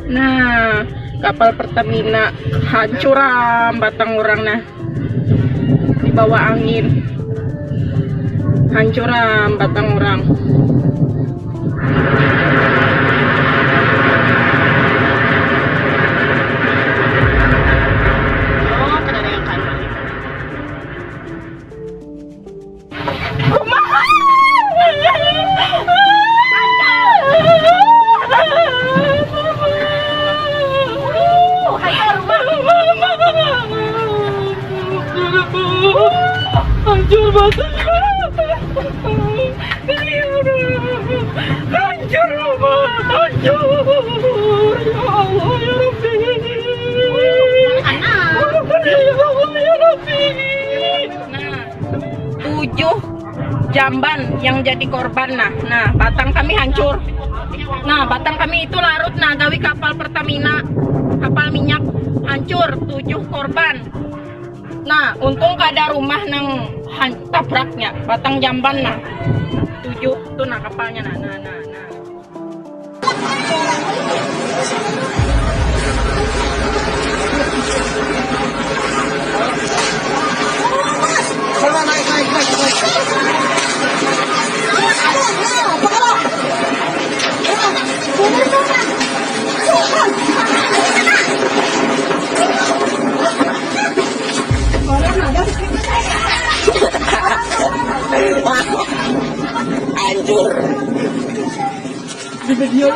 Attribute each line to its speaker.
Speaker 1: Nah, kapal Pertamina hancur batang orang nah. Di bawah angin. Hancur batang orang. Oh, ada yang kan. Hancur banget. Hancur rumah, hancur. Ya Allah ya Rabbi. Ya Allah ya Rabbi. Nah, 7 jamban yang jadi korban nah batang kami hancur. Nah, batang kami itu larut gawi kapal Pertamina, kapal minyak hancur, 7 korban. Nah, untung kada rumah nang tabraknya, batang jamban 7 tuh kapalnya nah. Hancur. Di video